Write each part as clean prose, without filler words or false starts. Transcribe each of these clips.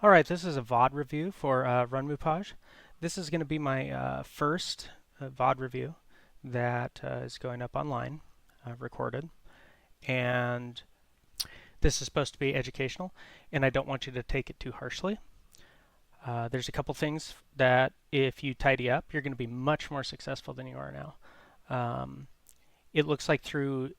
Alright, this is a VOD review for Runmoupage. This is going to be my first VOD review that is going up online, recorded. And this is supposed to be educational, and I don't want you to take it too harshly. There's a couple things that if you tidy up, you're going to be much more successful than you are now. It looks like through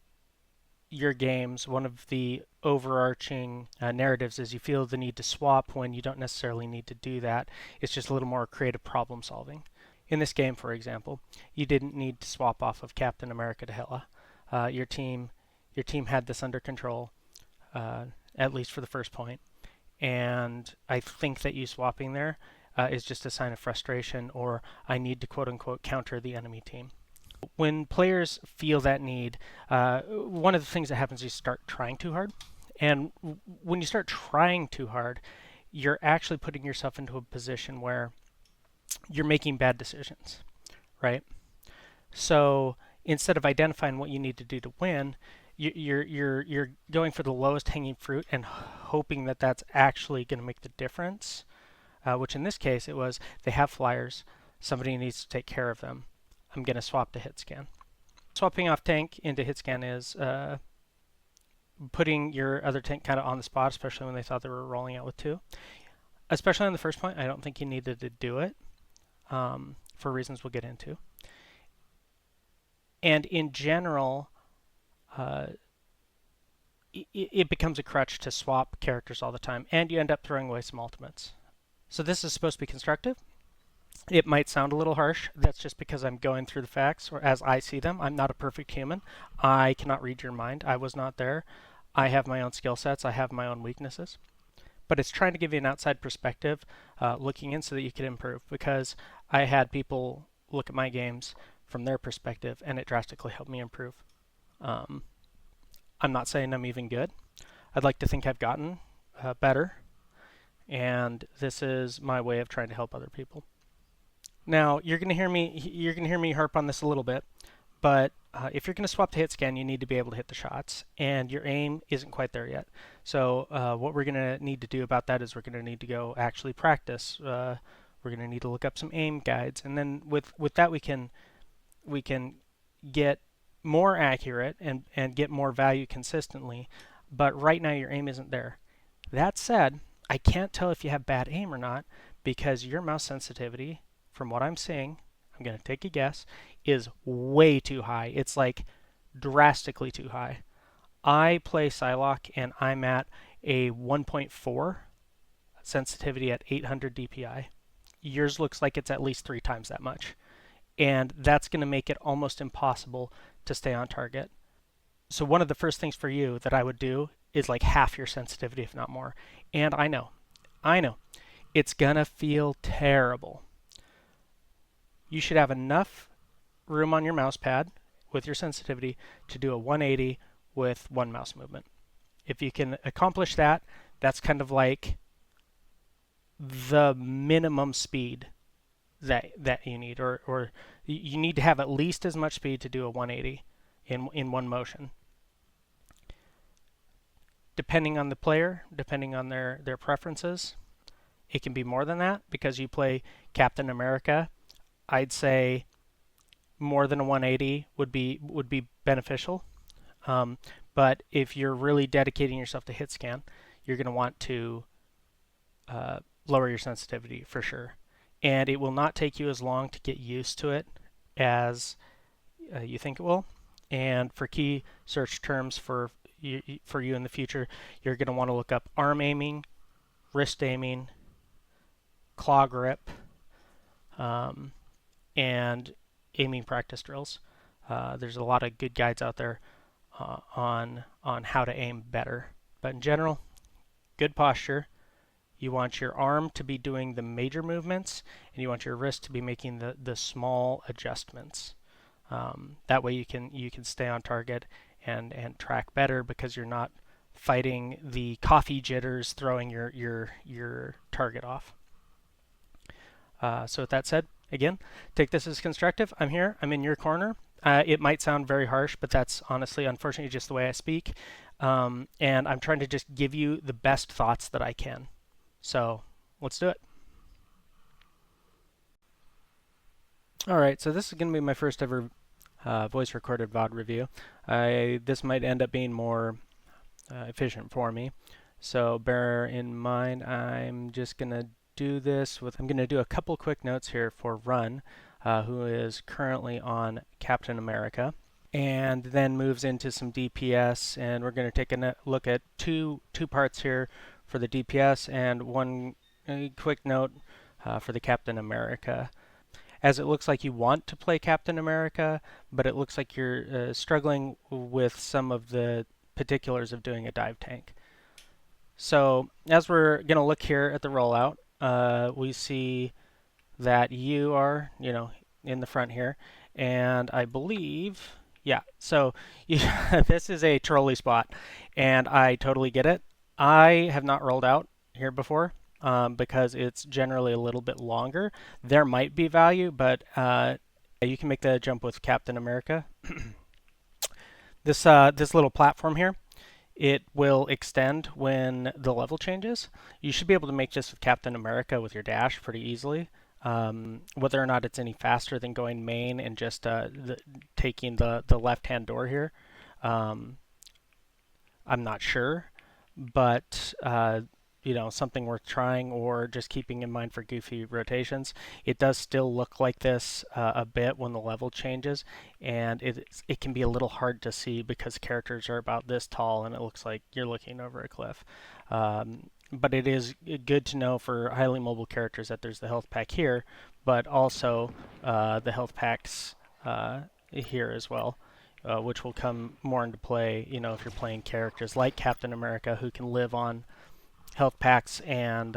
your games, one of the overarching narratives is you feel the need to swap when you don't necessarily need to do that. It's just a little more creative problem solving. In this game, for example, you didn't need to swap off of Captain America to Hela. Your team had this under control, at least for the first point. And I think that you swapping there is just a sign of frustration, or I need to quote unquote counter the enemy team. When players feel that need, one of the things that happens is you start trying too hard. And when you start trying too hard, you're actually putting yourself into a position where you're making bad decisions, right? So instead of identifying what you need to do to win, you're going for the lowest hanging fruit and hoping that that's actually going to make the difference. Which in this case it was they have flyers, somebody needs to take care of them. I'm going to swap to hit scan. Swapping off tank into hit scan is putting your other tank kind of on the spot, especially when they thought they were rolling out with two. Especially on the first point, I don't think you needed to do it for reasons we'll get into. And in general, it becomes a crutch to swap characters all the time, and you end up throwing away some ultimates. So this is supposed to be constructive. It might sound a little harsh. That's just because I'm going through the facts or as I see them. I'm not a perfect human. I cannot read your mind. I was not there. I have my own skill sets. I have my own weaknesses. But it's trying to give you an outside perspective looking in so that you can improve, because I had people look at my games from their perspective and it drastically helped me improve. I'm not saying I'm even good. I'd like to think I've gotten better, and this is my way of trying to help other people. Now you're going to hear me harp on this a little bit, but if you're going to swap to hit scan, you need to be able to hit the shots, and your aim isn't quite there yet. So what we're going to need to do about that is we're going to need to go actually practice. We're going to need to look up some aim guides, and then with that we can get more accurate and get more value consistently. But right now your aim isn't there. That said, I can't tell if you have bad aim or not, because your mouse sensitivity, from what I'm seeing, I'm going to take a guess, is way too high. It's like drastically too high. I play Psylocke and I'm at a 1.4 sensitivity at 800 DPI. Yours looks like it's at least 3 times that much. And that's going to make it almost impossible to stay on target. So one of the first things for you that I would do is like half your sensitivity, if not more. And I know, it's going to feel terrible. You should have enough room on your mouse pad with your sensitivity to do a 180 with one mouse movement. If you can accomplish that, that's kind of like the minimum speed that you need, or you need to have at least as much speed to do a 180 in one motion. Depending on the player, depending on their preferences, it can be more than that. Because you play Captain America, I'd say more than a 180 would be beneficial. But if you're really dedicating yourself to hit scan, you're going to want to lower your sensitivity for sure. And it will not take you as long to get used to it as you think it will. And for key search terms for you in the future, you're going to want to look up arm aiming, wrist aiming, claw grip, and aiming practice drills. There's a lot of good guides out there on how to aim better. But in general, good posture. You want your arm to be doing the major movements, and you want your wrist to be making the small adjustments. That way you can stay on target and track better, because you're not fighting the coffee jitters throwing your target off. So with that said, again, take this as constructive. I'm here. I'm in your corner. It might sound very harsh, but that's honestly, unfortunately, just the way I speak. And I'm trying to just give you the best thoughts that I can. So let's do it. Alright, so this is going to be my first ever voice recorded VOD review. This might end up being more efficient for me, so bear in mind I'm just going to do this with, I'm going to do a couple quick notes here for Run, who is currently on Captain America, and then moves into some DPS, and we're going to take a look at two parts here for the DPS and one quick note for the Captain America. As it looks like you want to play Captain America, but it looks like you're struggling with some of the particulars of doing a dive tank. So as we're going to look here at the rollout, we see that you are, in the front here, and I believe, yeah, so this is a trolley spot, and I totally get it. I have not rolled out here before. Because it's generally a little bit longer. There might be value, but you can make the jump with Captain America. This little platform here, it will extend when the level changes. You should be able to make this with Captain America with your dash pretty easily. Whether or not it's any faster than going main and just taking the left-hand door here, I'm not sure, but something worth trying, or just keeping in mind for goofy rotations. It does still look like this a bit when the level changes, and it can be a little hard to see because characters are about this tall and it looks like you're looking over a cliff. But it is good to know for highly mobile characters that there's the health pack here, but also the health packs here as well. Which will come more into play, if you're playing characters like Captain America who can live on health packs and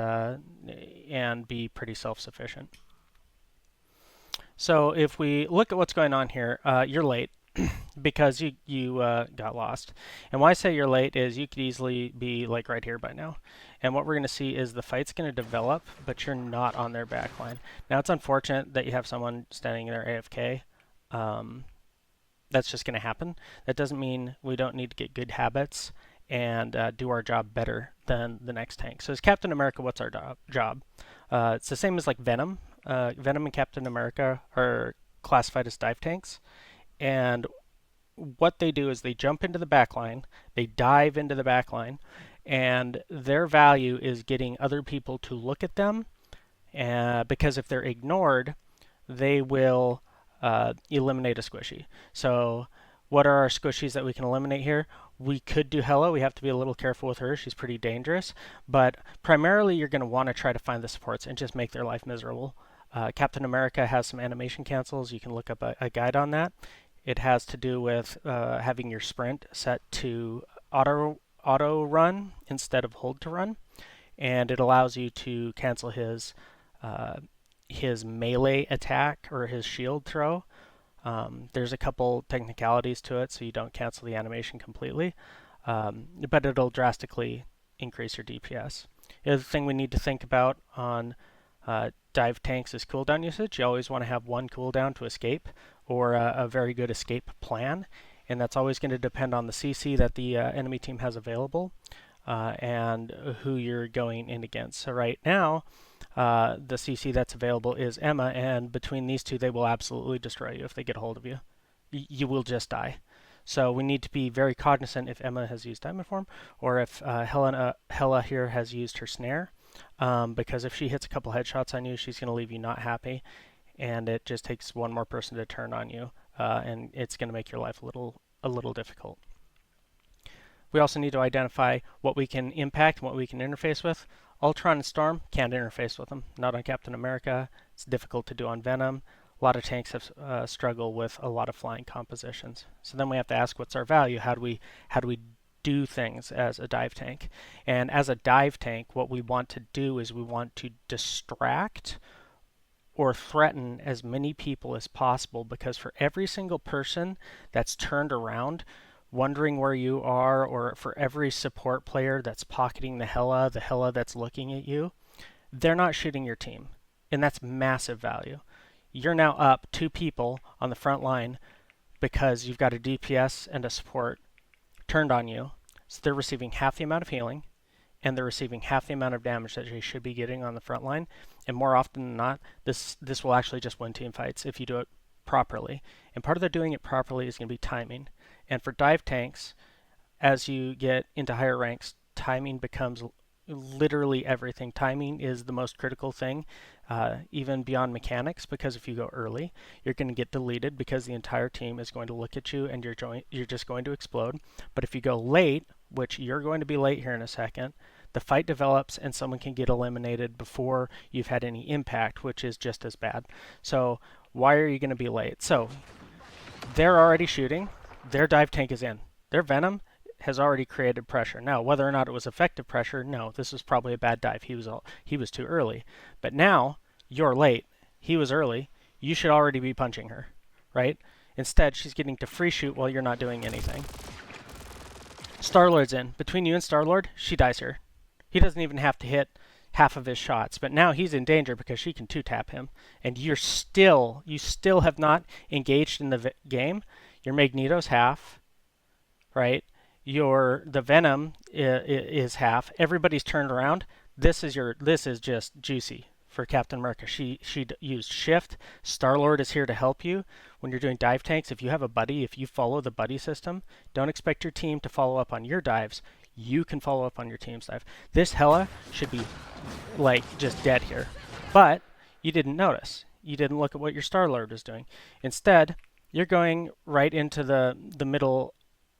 be pretty self-sufficient. So if we look at what's going on here, you're late because you got lost. And why I say you're late is you could easily be like right here by now. And what we're going to see is the fight's going to develop, but you're not on their back line. Now it's unfortunate that you have someone standing there AFK. That's just going to happen. That doesn't mean we don't need to get good habits and do our job better than the next tank. So as Captain America, what's our job? It's the same as like Venom. Venom and Captain America are classified as dive tanks. And what they do is they jump into the backline, they dive into the backline, and their value is getting other people to look at them, because if they're ignored, they will eliminate a squishy. So what are our squishies that we can eliminate here? We could do Hela. We have to be a little careful with her. She's pretty dangerous. But primarily, you're going to want to try to find the supports and just make their life miserable. Captain America has some animation cancels. You can look up a guide on that. It has to do with having your sprint set to auto run instead of hold to run, and it allows you to cancel his melee attack or his shield throw. There's a couple technicalities to it, so you don't cancel the animation completely, but it'll drastically increase your DPS. The other thing we need to think about on dive tanks is cooldown usage. You always want to have one cooldown to escape, or a very good escape plan, and that's always going to depend on the CC that the enemy team has available and who you're going in against. So right now, the CC that's available is Emma, and between these two, they will absolutely destroy you if they get a hold of you. You will just die. So we need to be very cognizant if Emma has used Diamond Form, or if Hela here has used her snare, because if she hits a couple headshots on you, she's going to leave you not happy, and it just takes one more person to turn on you, and it's going to make your life a little difficult. We also need to identify what we can impact and what we can interface with. Ultron and Storm can't interface with them. Not on Captain America. It's difficult to do on Venom. A lot of tanks have struggle with a lot of flying compositions. So then we have to ask, what's our value? How do we do things as a dive tank? And as a dive tank, what we want to do is we want to distract or threaten as many people as possible, because for every single person that's turned around wondering where you are, or for every support player that's pocketing the Hela that's looking at you, they're not shooting your team. And that's massive value. You're now up 2 people on the front line because you've got a DPS and a support turned on you. So they're receiving half the amount of healing, and they're receiving half the amount of damage that they should be getting on the front line. And more often than not, this will actually just win team fights if you do it properly. And part of the doing it properly is going to be timing. And for dive tanks, as you get into higher ranks, timing becomes literally everything. Timing is the most critical thing, even beyond mechanics, because if you go early, you're going to get deleted because the entire team is going to look at you and you're just going to explode. But if you go late, which you're going to be late here in a second, the fight develops and someone can get eliminated before you've had any impact, which is just as bad. So why are you going to be late? So they're already shooting. Their dive tank is in. Their Venom has already created pressure. Now, whether or not it was effective pressure, no, this was probably a bad dive. He was too early. But now you're late. He was early. You should already be punching her, right? Instead, she's getting to free shoot while you're not doing anything. Star-Lord's in. Between you and Star-Lord, she dies here. He doesn't even have to hit half of his shots, but now he's in danger because she can two-tap him, and you still have not engaged in the game. Your Magneto's half, right? The Venom is half. Everybody's turned around. This is just juicy for Captain America. She used shift. Star-Lord is here to help you when you're doing dive tanks. If you have a buddy, if you follow the buddy system, don't expect your team to follow up on your dives. You can follow up on your team's dive. This Hela should be like just dead here, but you didn't notice. You didn't look at what your Star-Lord was doing. Instead, you're going right into the middle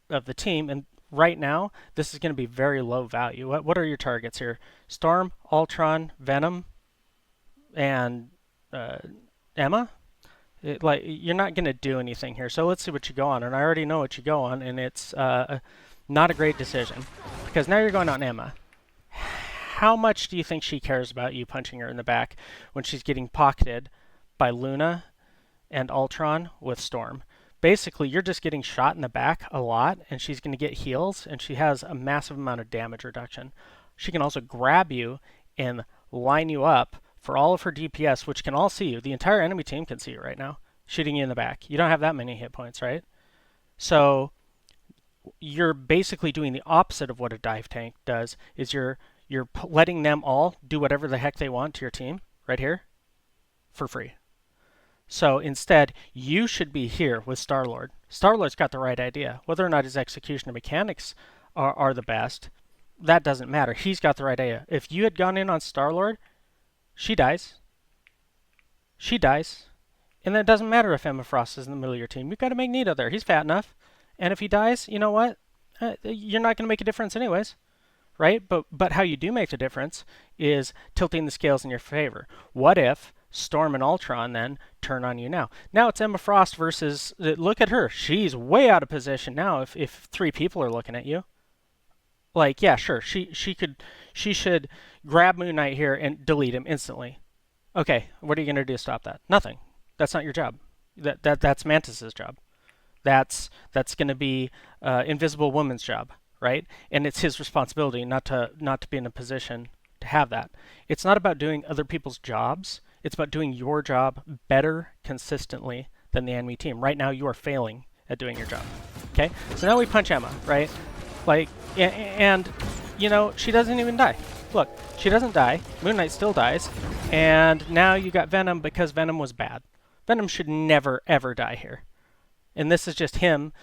of the team, and right now, this is going to be very low value. What are your targets here? Storm, Ultron, Venom, and Emma? You're not going to do anything here. So let's see what you go on. And I already know what you go on, and it's not a great decision. Because now you're going on Emma. How much do you think she cares about you punching her in the back when she's getting pocketed by Luna and Ultron with Storm? Basically, you're just getting shot in the back a lot, and she's going to get heals, and she has a massive amount of damage reduction. She can also grab you and line you up for all of her DPS, which can all see you. The entire enemy team can see you right now, shooting you in the back. You don't have that many hit points, right? So you're basically doing the opposite of what a dive tank does, is you're letting them all do whatever the heck they want to your team, right here, for free. So instead, you should be here with Star-Lord. Star-Lord's got the right idea. Whether or not his execution and mechanics are the best, that doesn't matter. He's got the right idea. If you had gone in on Star-Lord, she dies. She dies. And then it doesn't matter if Emma Frost is in the middle of your team. You've got a Magneto there. He's fat enough. And if he dies, you know what? You're not going to make a difference anyways. Right? But how you do make the difference is tilting the scales in your favor. What if Storm and Ultron then turn on you now? Now it's Emma Frost versus, look at her. She's way out of position now if three people are looking at you. Like, yeah, sure, she should grab Moon Knight here and delete him instantly. Okay, what are you going to do to stop that? Nothing. That's not your job. That's Mantis's job. That's going to be Invisible Woman's job, right? And it's his responsibility not to be in a position to have that. It's not about doing other people's jobs. It's about doing your job better consistently than the enemy team. Right now, you are failing at doing your job. Okay? So now we punch Emma, right? Like, and you know, she doesn't even die. Look, she doesn't die. Moon Knight still dies. And now you got Venom because Venom was bad. Venom should never, ever die here. And this is just him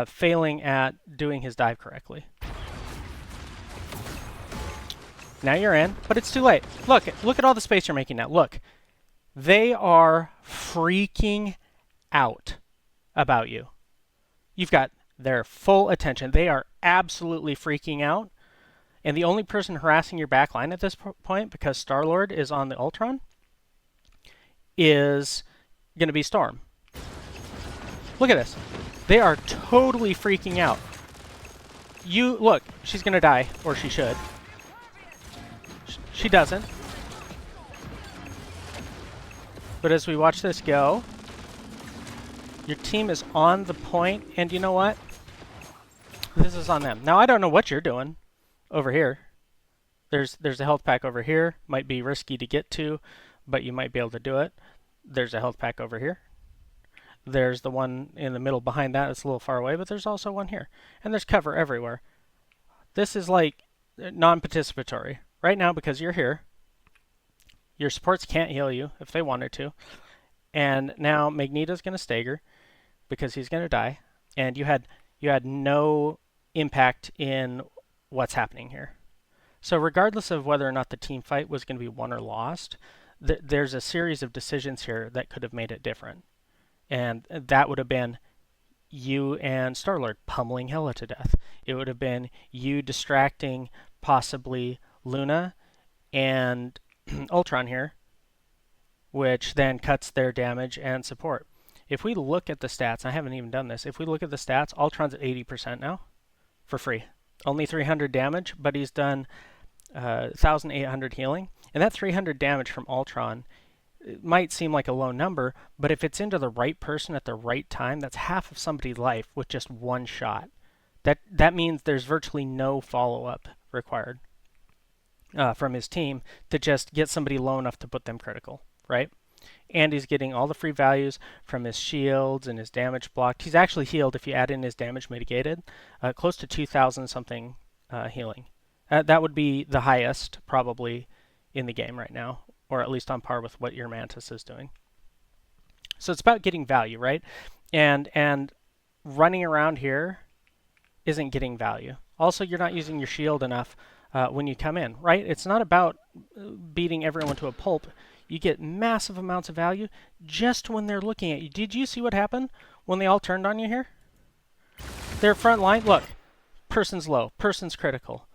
failing at doing his dive correctly. Now you're in, but it's too late. Look at all the space you're making now. Look, they are freaking out about you. You've got their full attention. They are absolutely freaking out. And the only person harassing your back line at this point, because Star-Lord is on the Ultron, is going to be Storm. Look at this. They are totally freaking out. Look, she's going to die, or she should. She doesn't. But as we watch this go, your team is on the point, and you know what? This is on them. Now, I don't know what you're doing over here. There's a health pack over here. Might be risky to get to, but you might be able to do it. There's a health pack over here. There's the one in the middle behind that. It's a little far away, but there's also one here. And there's cover everywhere. This is like non-participatory. Right now, because you're here, your supports can't heal you if they wanted to. And now Magneto's going to stagger because he's going to die. And you had no impact in what's happening here. So regardless of whether or not the team fight was going to be won or lost, there's a series of decisions here that could have made it different. And that would have been you and Star-Lord pummeling Hela to death. It would have been you distracting possibly Luna and Ultron here, which then cuts their damage and support. If we look at the stats, I haven't even done this, if we look at the stats, Ultron's at 80% now for free. Only 300 damage, but he's done 1,800 healing. And that 300 damage from Ultron, it might seem like a low number, but if it's into the right person at the right time, that's half of somebody's life with just one shot. That means there's virtually no follow-up required from his team to just get somebody low enough to put them critical, right? And he's getting all the free values from his shields and his damage blocked. He's actually healed, if you add in his damage mitigated, close to 2,000 something healing. That would be the highest probably in the game right now, or at least on par with what your Mantis is doing. So it's about getting value, right? And running around here isn't getting value. Also, you're not using your shield enough when you come in, right? It's not about beating everyone to a pulp. You get massive amounts of value just when they're looking at you. Did you see what happened when they all turned on you here? Their front line, look, person's low, person's critical.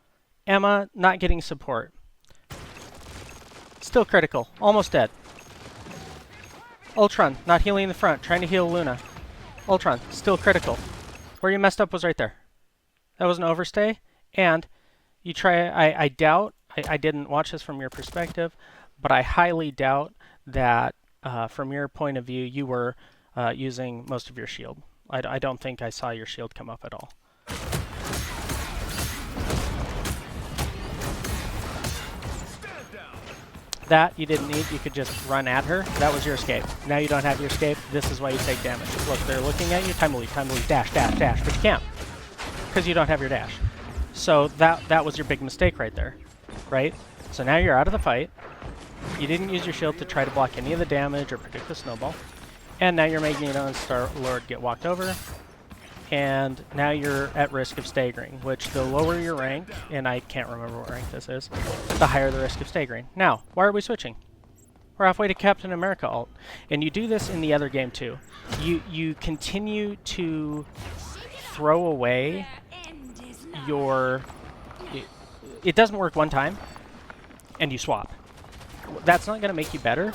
Emma not getting support. Still critical, almost dead. Ultron not healing in the front, trying to heal Luna. Ultron still critical. Where you messed up was right there. That was an overstay, and you try. I doubt. I didn't watch this from your perspective, but I highly doubt that from your point of view you were using most of your shield. I don't think I saw your shield come up at all. That you didn't need. You could just run at her. That was your escape. Now you don't have your escape. This is why you take damage. Look, they're looking at you. Time to leave. Time to leave. Dash, dash, dash. But you can't because you don't have your dash. So that was your big mistake right there, right? So now you're out of the fight. You didn't use your shield to try to block any of the damage or predict the snowball. And now you're making Magneto and Star-Lord get walked over. And now you're at risk of staggering, which the lower your rank, and I can't remember what rank this is, the higher the risk of staggering. Now, why are we switching? We're halfway to Captain America ult. And you do this in the other game too. You continue to throw away your... It doesn't work one time, and you swap. That's not going to make you better,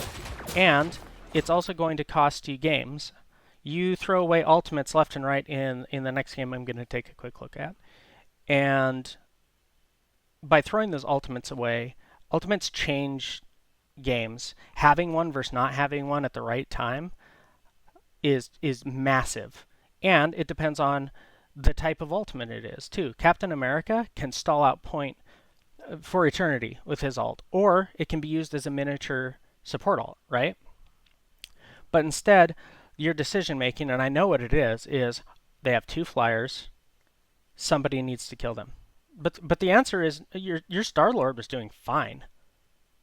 and it's also going to cost you games. You throw away ultimates left and right in the next game I'm going to take a quick look at. And by throwing those ultimates away, ultimates change games. Having one versus not having one at the right time is massive. And it depends on the type of ultimate it is, too. Captain America can stall out point for eternity with his ult, or it can be used as a miniature support ult, right? But instead, your decision making, and I know what it is they have two flyers, somebody needs to kill them. But the answer is your Star-Lord was doing fine,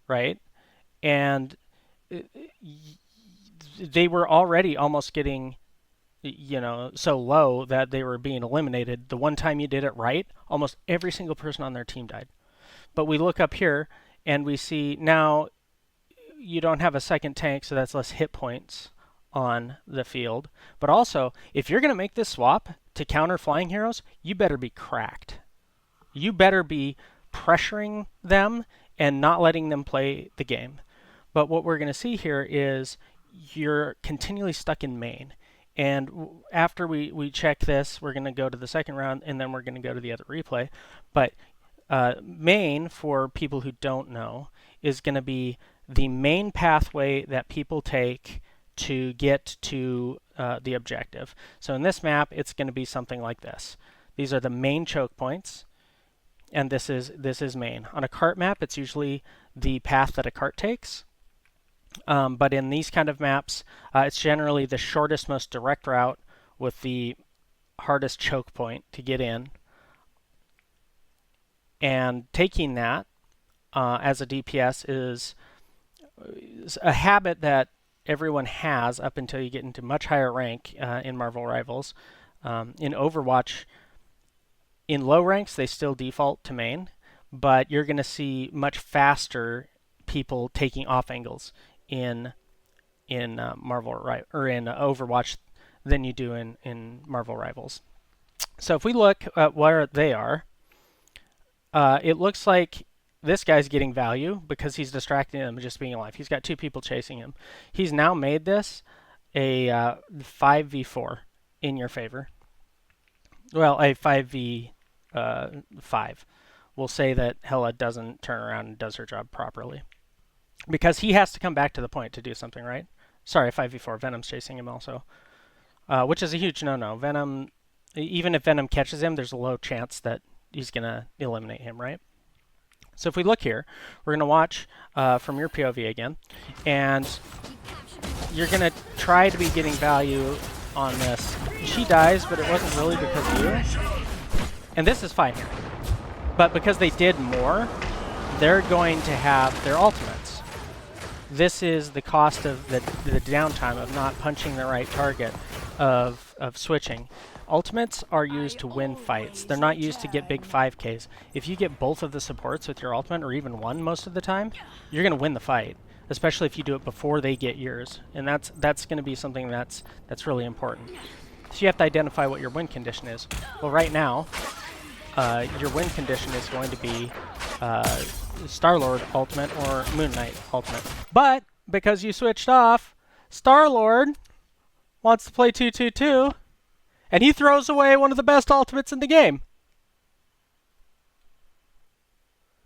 right? And they were already almost getting, so low that they were being eliminated. The one time you did it right, almost every single person on their team died. But we look up here and we see now you don't have a second tank, so that's less hit points on the field. But also, if you're going to make this swap to counter flying heroes, you better be cracked. You better be pressuring them and not letting them play the game. But what we're going to see here is you're continually stuck in main. And after we check this, we're going to go to the second round, and then we're going to go to the other replay. But main, for people who don't know, is going to be the main pathway that people take to get to the objective. So in this map, it's going to be something like this. These are the main choke points, and this is main. On a cart map, it's usually the path that a cart takes. But in these kind of maps, it's generally the shortest, most direct route with the hardest choke point to get in. And taking that as a DPS is a habit that everyone has up until you get into much higher rank in Marvel Rivals. In Overwatch, in low ranks, they still default to main, but you're going to see much faster people taking off angles in Marvel or in Overwatch than you do in Marvel Rivals. So if we look at where they are, it looks like this guy's getting value because he's distracting them just being alive. He's got 2 people chasing him. He's now made this a 5v4 in your favor. Well, a 5v5. We'll say that Hela doesn't turn around and does her job properly. Because he has to come back to the point to do something, right? Sorry, 5v4. Venom's chasing him also. Which is a huge no-no. Venom, even if Venom catches him, there's a low chance that he's going to eliminate him, right? So if we look here, we're going to watch from your POV again, and you're going to try to be getting value on this. She dies, but it wasn't really because of you. And this is fine here. But because they did more, they're going to have their ultimates. This is the cost of the downtime of not punching the right target, of switching. Ultimates are used to win fights. They're not used to get big 5Ks. If you get both of the supports with your ultimate, or even one most of the time, you're going to win the fight, especially if you do it before they get yours. And that's going to be something that's really important. So you have to identify what your win condition is. Well, right now, your win condition is going to be Star-Lord ultimate or Moon Knight ultimate. But because you switched off, Star-Lord wants to play 2-2-2. And he throws away one of the best ultimates in the game.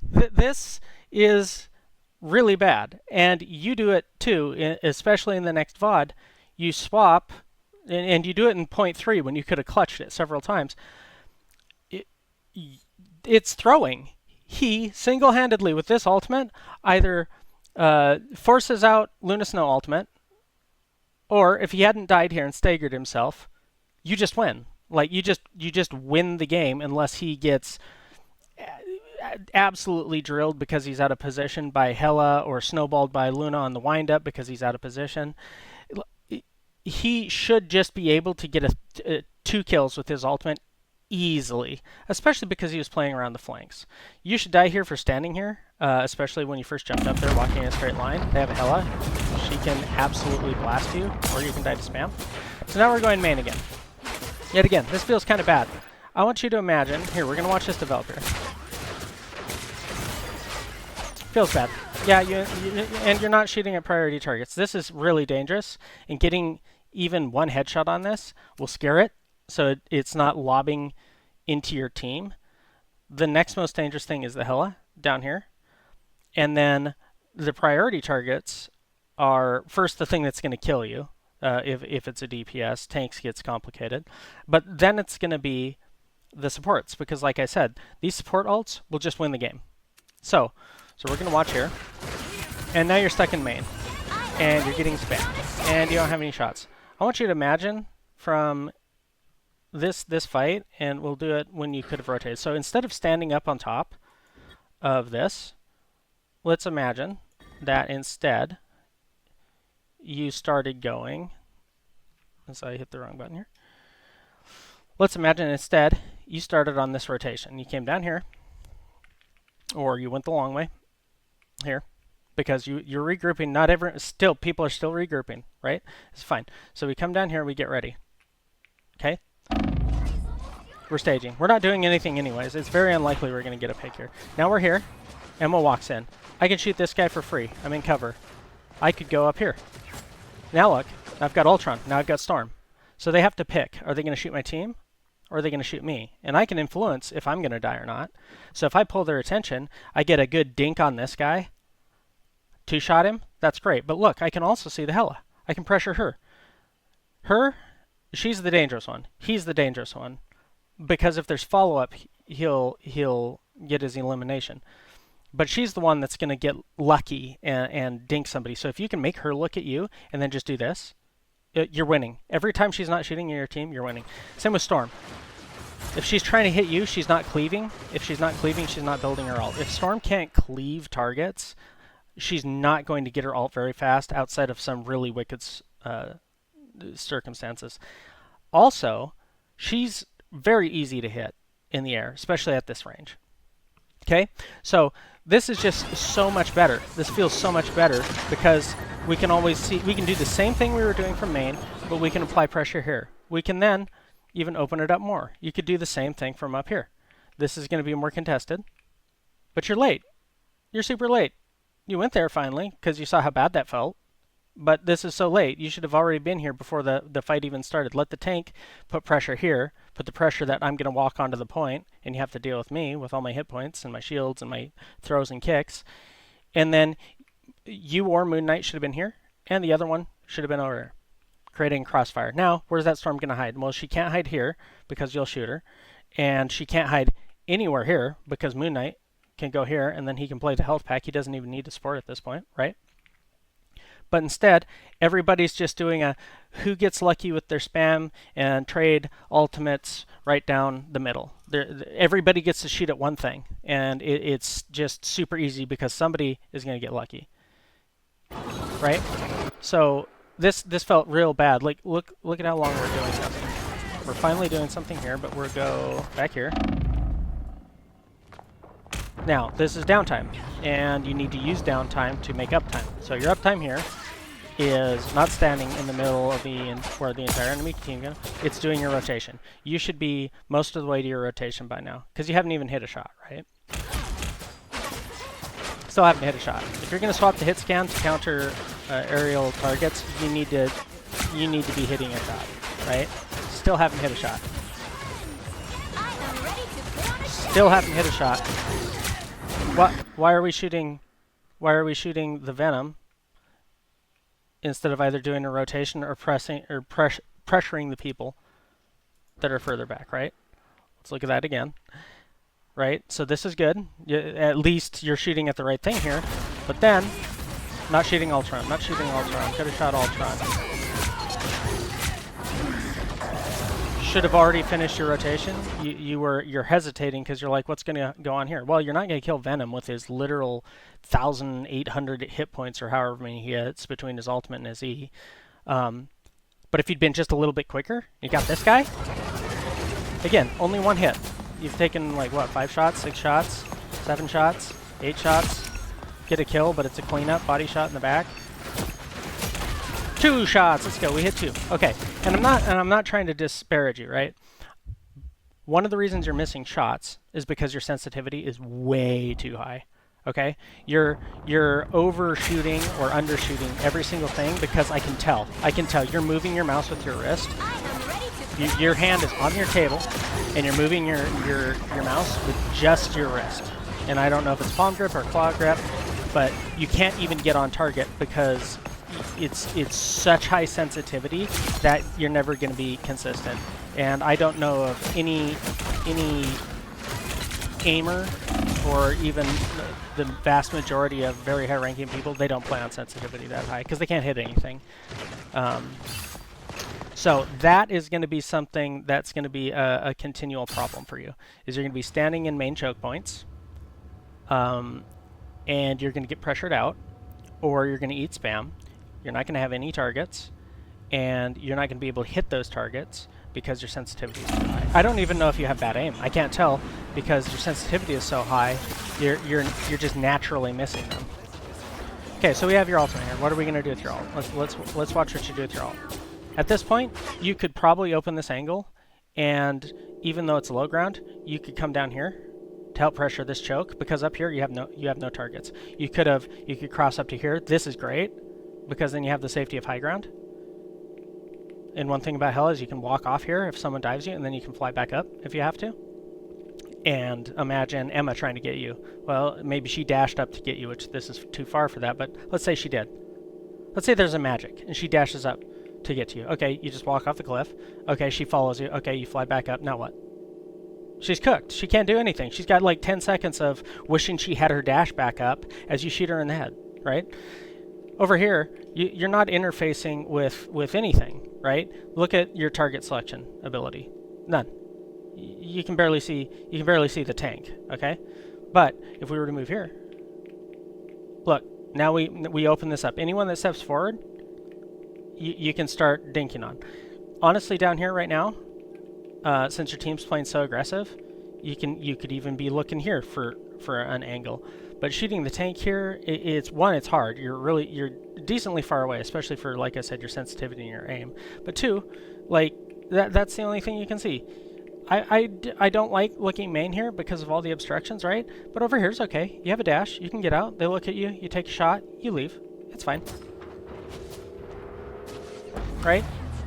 This is really bad. And you do it too, especially in the next VOD. You swap, and you do it in 0.3 when you could have clutched it several times. It's throwing. He, single-handedly with this ultimate, either forces out Luna Snow ultimate, or if he hadn't died here and staggered himself, you just win. Like, you just win the game unless he gets absolutely drilled because he's out of position by Hela, or snowballed by Luna on the windup because he's out of position. He should just be able to get 2 kills with his ultimate easily, especially because he was playing around the flanks. You should die here for standing here, especially when you first jumped up there walking in a straight line. They have Hela. She can absolutely blast you, or you can die to spam. So now we're going main again. Yet again, this feels kind of bad. I want you to imagine, here, we're going to watch this develop here. Feels bad. Yeah, and you're not shooting at priority targets. This is really dangerous, and getting even one headshot on this will scare it, so it's not lobbing into your team. The next most dangerous thing is the Hela down here, and then the priority targets are first the thing that's going to kill you. If it's a DPS, tanks gets complicated. But then it's going to be the supports, because like I said, these support ults will just win the game. So we're going to watch here. And now you're stuck in main. And you're getting spammed. And you don't have any shots. I want you to imagine from this fight, and we'll do it when you could have rotated. So instead of standing up on top of this, let's imagine that instead you started going, as I hit the wrong button here. Let's imagine instead you started on this rotation. You came down here, or you went the long way here, because you're regrouping. Still, people are still regrouping, right? It's fine. So we come down here, we get ready. Okay? We're staging. We're not doing anything anyways. It's very unlikely we're going to get a pick here. Now we're here. Emma walks in. I can shoot this guy for free. I'm in cover. I could go up here. Now look, I've got Ultron. Now I've got Storm. So they have to pick. Are they going to shoot my team, or are they going to shoot me? And I can influence if I'm going to die or not. So if I pull their attention, I get a good dink on this guy. 2-shot him. That's great. But look, I can also see the Hela. I can pressure her. She's the dangerous one. He's the dangerous one. Because if there's follow-up, he'll get his elimination. But she's the one that's going to get lucky and dink somebody. So if you can make her look at you and then just do this, you're winning. Every time she's not shooting your team, you're winning. Same with Storm. If she's trying to hit you, she's not cleaving. If she's not cleaving, she's not building her ult. If Storm can't cleave targets, she's not going to get her ult very fast outside of some really wicked circumstances. Also, she's very easy to hit in the air, especially at this range. Okay, so this is just so much better. This feels so much better because we can always see, we can do the same thing we were doing from main, but we can apply pressure here. We can then even open it up more. You could do the same thing from up here. This is going to be more contested, but you're late. You're super late. You went there finally because you saw how bad that felt, but this is so late. You should have already been here before the fight even started. Let the tank put pressure here, put the pressure that I'm going to walk onto the point, and you have to deal with me with all my hit points and my shields and my throws and kicks. And then you or Moon Knight should have been here, and the other one should have been over here, creating crossfire. Now, where's that Storm going to hide? Well, she can't hide here because you'll shoot her, and she can't hide anywhere here because Moon Knight can go here, and then he can play the health pack. He doesn't even need to support at this point, right? But instead, everybody's just doing a who gets lucky with their spam and trade ultimates right down the middle. Everybody gets to shoot at one thing, and it's just super easy because somebody is going to get lucky, right? So this felt real bad. Like look at how long we're doing this. We're finally doing something here, but we'll go back here. Now, this is downtime, and you need to use downtime to make uptime. So your uptime here is not standing in the middle of where the entire enemy team goes. It's doing your rotation. You should be most of the way to your rotation by now, because you haven't even hit a shot, right? Still haven't hit a shot. If you're going to swap the hit scan to counter aerial targets, you need to be hitting a shot, right? Still haven't hit a shot. Still haven't hit a shot. Why are we shooting the Venom instead of either doing a rotation or pressuring the people that are further back, right? Let's look at that again. Right? So this is good. At least you're shooting at the right thing here. But then, not shooting Ultron. Not shooting Ultron. Could have shot Ultron. Should have already finished your rotation. You're hesitating because you're like, what's going to go on here? Well, you're not going to kill Venom with his literal 1,800 hit points or however many he hits between his ultimate and his E. But if you'd been just a little bit quicker, you got this guy. Again, only one hit. You've taken like what, 5 shots, 6 shots, 7 shots, 8 shots. Get a kill, but it's a cleanup body shot in the back. 2 shots. Let's go. We hit 2. Okay. And I'm not trying to disparage you, right? One of the reasons you're missing shots is because your sensitivity is way too high. Okay? You're overshooting or undershooting every single thing because I can tell. You're moving your mouse with your wrist. Your hand is on your table and you're moving your mouse with just your wrist. And I don't know if it's palm grip or claw grip, but you can't even get on target because it's such high sensitivity that you're never going to be consistent. And I don't know of any aimer or even the vast majority of very high ranking people, they don't play on sensitivity that high because they can't hit anything. So that is going to be something that's going to be a continual problem for you, is you're going to be standing in main choke points, and you're going to get pressured out, or you're going to eat spam. You're not going to have any targets, and you're not going to be able to hit those targets because your sensitivity is too high. I don't even know if you have bad aim. I can't tell because your sensitivity is so high. You're just naturally missing them. Okay, so we have your ultimate here. What are we going to do with your ult? Let's watch what you do with your ult. At this point, you could probably open this angle, and even though it's low ground, you could come down here to help pressure this choke because up here you have no targets. You could cross up to here. This is great because then you have the safety of high ground. And one thing about Hela is you can walk off here if someone dives you, and then you can fly back up if you have to. And imagine Emma trying to get you. Well, maybe she dashed up to get you, which this is too far for that, but let's say she did. Let's say there's a magic, and she dashes up to get to you. Okay, you just walk off the cliff. Okay, she follows you. Okay, you fly back up. Now what? She's cooked. She can't do anything. She's got like 10 seconds of wishing she had her dash back up as you shoot her in the head, right? Over here, you're not interfacing with anything, right? Look at your target selection ability. None. you can barely see the tank, okay? But if we were to move here, look, now we open this up. Anyone that steps forward, you can start dinking on. Honestly, down here right now, since your team's playing so aggressive, you could even be looking here for an angle. But shooting the tank here, it's hard. You're decently far away, especially for, like I said, your sensitivity and your aim. But two, like that's the only thing you can see. I don't like looking main here because of all the obstructions, right? But over here's okay. You have a dash. You can get out. They look at you. You take a shot. You leave. It's fine. Right?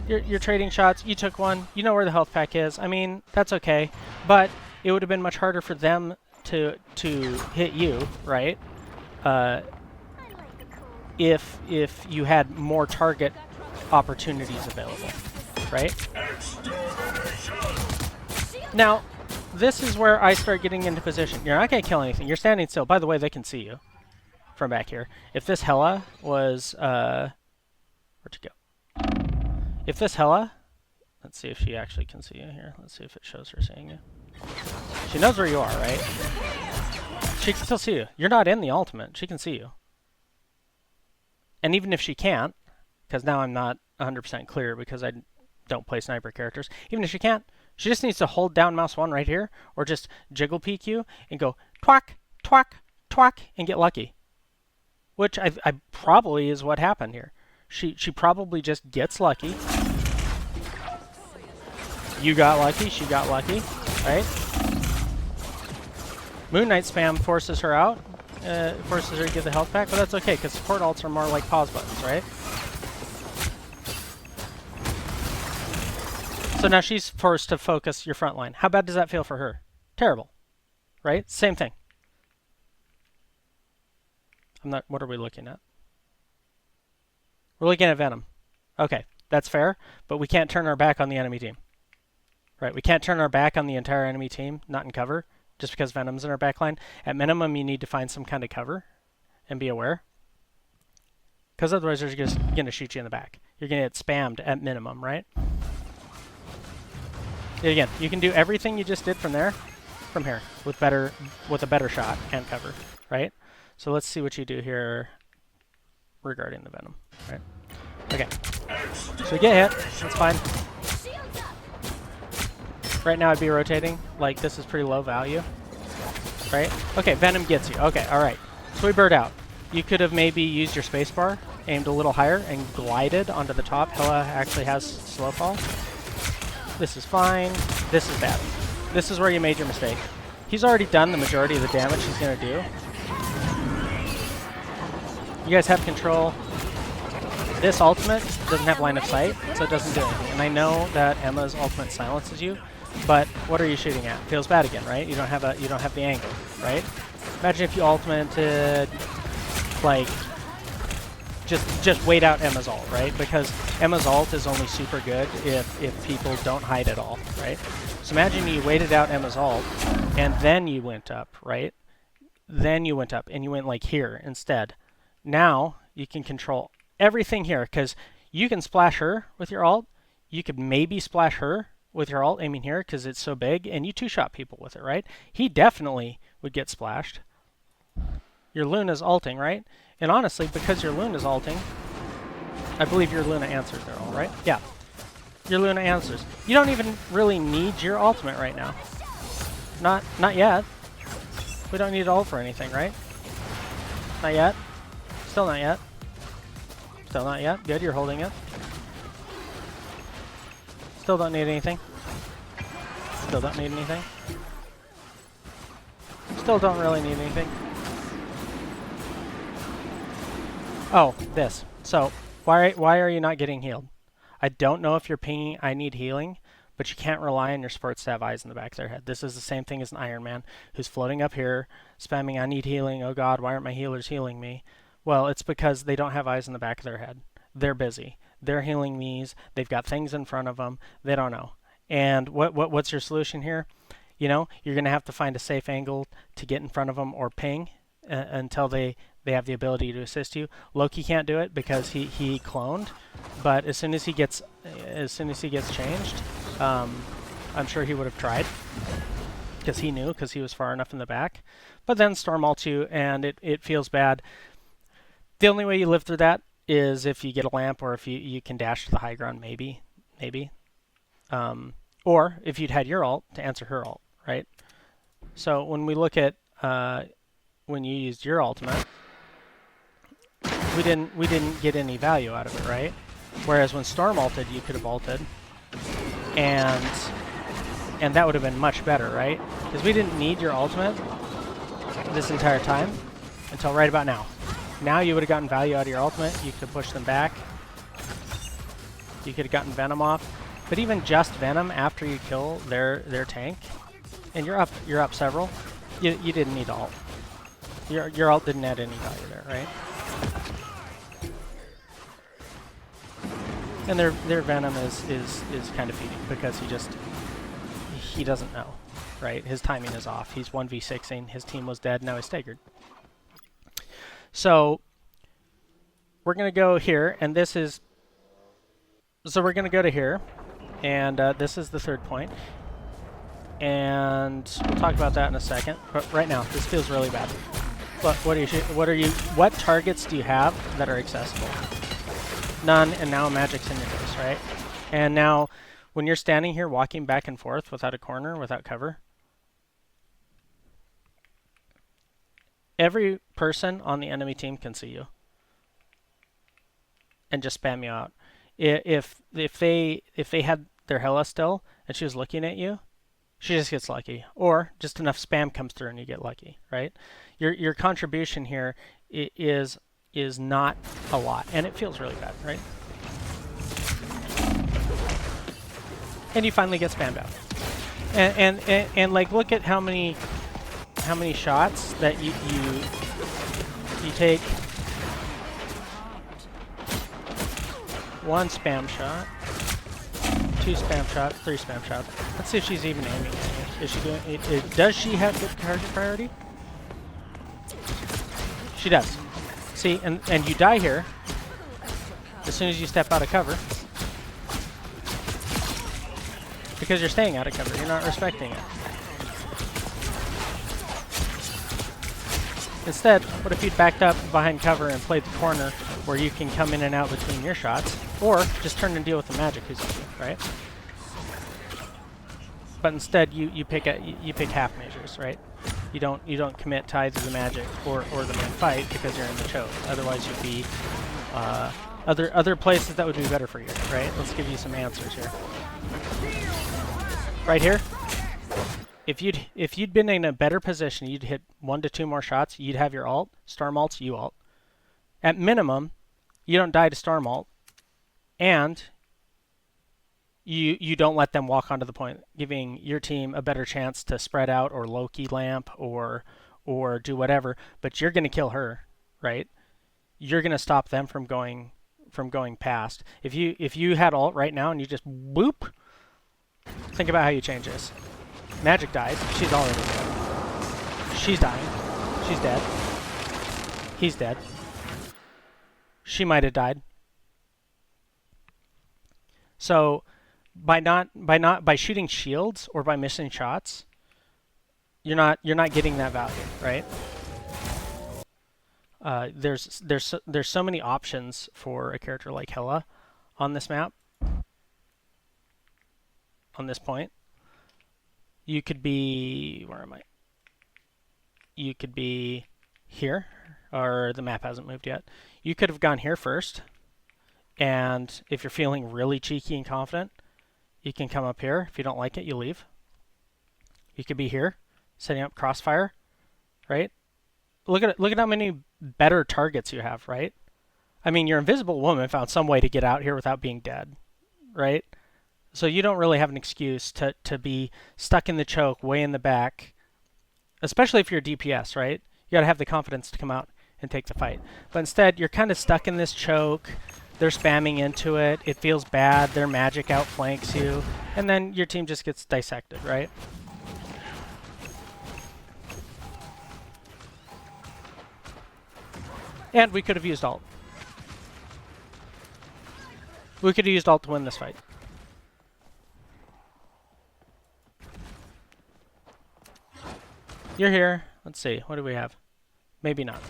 You're trading shots. You took one. You know where the health pack is. I mean, that's okay. But it would have been much harder for them to hit you, right? If you had more target opportunities available, right? Now, this is where I start getting into position. You're not going to kill anything. You're standing still. By the way, they can see you from back here. If this Hela was... where'd you go? If this Hela... Let's see if she actually can see you here. Let's see if it shows her seeing you. She knows where you are, right? She can still see you. You're not in the ultimate. She can see you. And even if she can't, because now I'm not 100% clear because I don't play sniper characters, even if she can't, she just needs to hold down mouse 1 right here, or just jiggle peek you and go twack, twack, twack, and get lucky. Which I probably is what happened here. She probably just gets lucky. You got lucky, she got lucky, right? Moon Knight spam forces her out, forces her to get the health pack, but that's okay, because support ults are more like pause buttons, right? So now she's forced to focus your front line. How bad does that feel for her? Terrible, right? Same thing. What are we looking at? We're looking at Venom. Okay, that's fair, but we can't turn our back on the enemy team. Right, we can't turn our back on the entire enemy team, not in cover, just because Venom's in our backline. At minimum, you need to find some kind of cover and be aware. Because otherwise, they're just going to shoot you in the back. You're going to get spammed at minimum, right? Again, you can do everything you just did from here, with a better shot and cover, right? So let's see what you do here regarding the Venom, right? Okay, so we get hit, that's fine. Right now I'd be rotating, like this is pretty low value, right? Okay, Venom gets you, okay, alright. So we bird out. You could have maybe used your spacebar, aimed a little higher, and glided onto the top. Hela actually has slow fall. This is fine, this is bad. This is where you made your mistake. He's already done the majority of the damage he's going to do. You guys have control. This ultimate doesn't have line of sight, so it doesn't do anything. And I know that Emma's ultimate silences you, but what are you shooting at? Feels bad again, right? You don't have the angle, right? Imagine if you ultimated, like, just wait out Emma's ult, right? Because Emma's ult is only super good if people don't hide at all, right? So imagine you waited out Emma's ult, and then you went up, right? Then you went up, and you went like here instead. Now you can control everything here, because you can splash her with your ult. You could maybe splash her with your ult aiming here, because it's so big, and you two-shot people with it, right? He definitely would get splashed. Your Luna's ulting, right? And honestly, because your Luna's ulting, I believe your Luna answers their ult, right? Yeah. Your Luna answers. You don't even really need your ultimate right now. Not yet. We don't need ult for anything, right? Not yet. Still not yet. Still not yet. Good, you're holding it. Still don't need anything. Still don't need anything. Still don't really need anything. Oh, this. So, why are you not getting healed? I don't know if you're pinging I need healing, but you can't rely on your supports to have eyes in the back of their head. This is the same thing as an Iron Man who's floating up here, spamming I need healing, oh god, why aren't my healers healing me? Well, it's because they don't have eyes in the back of their head. They're busy. They're healing these. They've got things in front of them. They don't know. And what's your solution here? You know, you're going to have to find a safe angle to get in front of them or ping until they have the ability to assist you. Loki can't do it because he cloned, but as soon as he gets changed, I'm sure he would have tried. Because he knew, because he was far enough in the back. But then storm ults you, and it feels bad. The only way you live through that is if you get a lamp, or if you can dash to the high ground, maybe. Or if you'd had your ult to answer her ult, right? So when we look at when you used your ultimate, we didn't get any value out of it, right? Whereas when Storm ulted, you could have ulted, and that would have been much better, right? Because we didn't need your ultimate this entire time until right about now. Now you would have gotten value out of your ultimate. You could have pushed them back. You could have gotten Venom off. But even just Venom after you kill their tank, and you're up several, you didn't need ult. Your ult didn't add any value there, right? And their Venom is kind of feeding because he doesn't know, right? His timing is off. He's 1v6ing. His team was dead. Now he's staggered. So we're gonna go here, and this is. So we're gonna go to here, and this is the third point, and we'll talk about that in a second. But right now, this feels really bad. But what targets do you have that are accessible? None, and now magic's in your face, right? And now, when you're standing here walking back and forth without a corner, without cover, every person on the enemy team can see you and just spam you out. If they had their Hela still and she was looking at you, she just gets lucky, or just enough spam comes through and you get lucky, right? Your contribution here is not a lot, and it feels really bad, right? And you finally get spammed out, and like look at how many shots that you take. One spam shot, two spam shots, three spam shots. Let's see if she's even aiming at you. Is she doing it? Does she have good target priority? She does. See, and you die here as soon as you step out of cover because you're staying out of cover. You're not respecting it. Instead, what if you'd backed up behind cover and played the corner where you can come in and out between your shots, or just turn and deal with the magic who's on you, right? But instead, you pick half measures, right? You don't commit to either the magic or the main fight because you're in the choke. Otherwise, you'd be other places that would be better for you, right? Let's give you some answers here. Right here, if you'd been in a better position, you'd hit 1 to 2 more shots. You'd have your ult, storm ults, you ult. At minimum, you don't die to storm ult, and you don't let them walk onto the point, giving your team a better chance to spread out or low-key lamp or do whatever. But you're going to kill her, right? You're going to stop them from going past. If you had ult right now and you just whoop, think about how you change this. Magic dies. She's already dead. She's dying. She's dead. He's dead. She might have died. So by shooting shields or by missing shots, you're not getting that value, right? There's so many options for a character like Hela on this map. On this point, you could be, where am I? You could be here, or the map hasn't moved yet. You could have gone here first, and if you're feeling really cheeky and confident, you can come up here. If you don't like it, you leave. You could be here, setting up crossfire, right? Look at how many better targets you have, right? I mean, your invisible woman found some way to get out here without being dead, right? So you don't really have an excuse to be stuck in the choke way in the back, especially if you're a DPS, right? You got to have the confidence to come out and take the fight. But instead, you're kind of stuck in this choke. They're spamming into it. It feels bad. Their magic outflanks you. And then your team just gets dissected, right? And we could have used ult. We could have used ult to win this fight. You're here. Let's see. What do we have? Maybe not.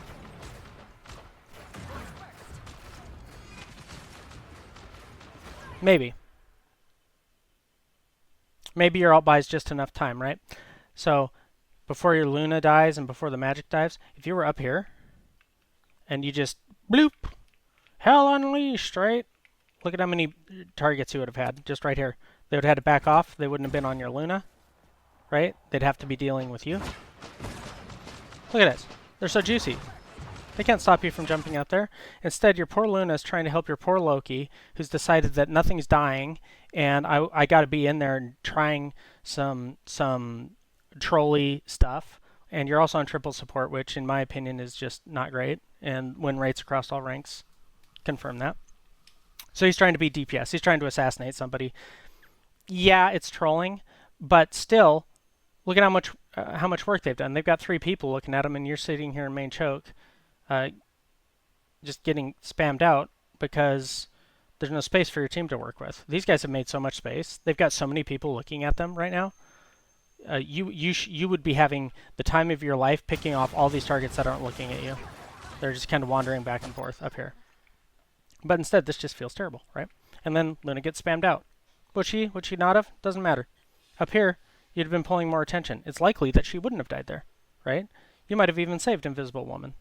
Maybe. Maybe your alt buys just enough time, right? So before your Luna dies and before the magic dives, if you were up here and you just bloop, hell unleashed, right? Look at how many targets you would have had just right here. They would have had to back off. They wouldn't have been on your Luna, right? They'd have to be dealing with you. Look at this. They're so juicy. They can't stop you from jumping out there. Instead, your poor Luna is trying to help your poor Loki, who's decided that nothing's dying, and I got to be in there and trying some trolly stuff. And you're also on triple support, which in my opinion is just not great. And win rates across all ranks confirm that. So he's trying to be DPS. He's trying to assassinate somebody. Yeah, it's trolling, but still, look at how much work they've done. They've got 3 people looking at him, and you're sitting here in main choke. Just getting spammed out because there's no space for your team to work with. These guys have made so much space. They've got so many people looking at them right now. You would be having the time of your life picking off all these targets that aren't looking at you. They're just kind of wandering back and forth up here. But instead, this just feels terrible, right? And then Luna gets spammed out. Would she not have? Doesn't matter. Up here, you'd have been pulling more attention. It's likely that she wouldn't have died there, right? You might have even saved Invisible Woman.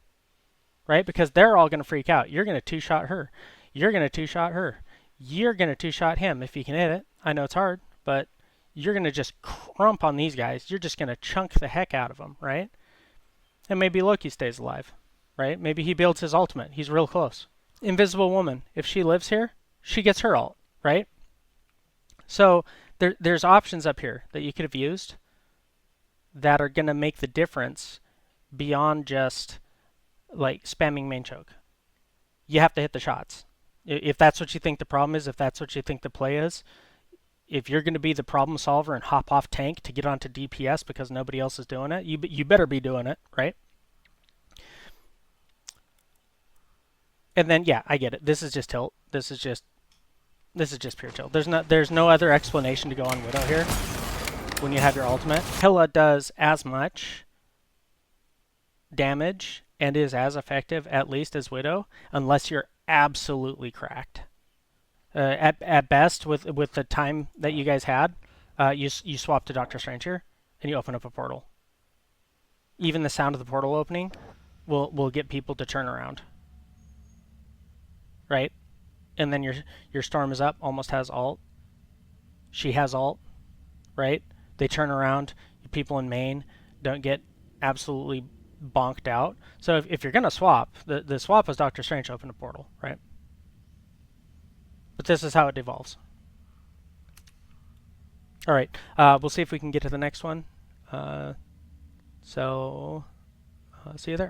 Right? Because they're all going to freak out. You're going to two-shot her. You're going to two-shot her. You're going to two-shot him if you can hit it. I know it's hard, but you're going to just crump on these guys. You're just going to chunk the heck out of them, right? And maybe Loki stays alive, right? Maybe he builds his ultimate. He's real close. Invisible Woman, if she lives here, she gets her ult, right? So there's options up here that you could have used that are going to make the difference beyond just like spamming main choke. You have to hit the shots. If that's what you think the problem is, if that's what you think the play is, if you're going to be the problem solver and hop off tank to get onto DPS because nobody else is doing it, you better be doing it, right? And then yeah, I get it. This is just tilt. This is just pure tilt. There's no other explanation to go on Widow here when you have your ultimate. Hela does as much damage and is as effective, at least, as Widow, unless you're absolutely cracked. At best, with the time that you guys had, you swap to Doctor Strange here, and you open up a portal. Even the sound of the portal opening will get people to turn around. Right? And then your Storm is up, almost has ult. She has ult, right? They turn around, people in main don't get absolutely bonked out. So if you're going to swap, the swap is Doctor Strange open a portal, right? But this is how it devolves. All right, we'll see if we can get to the next one. See you there.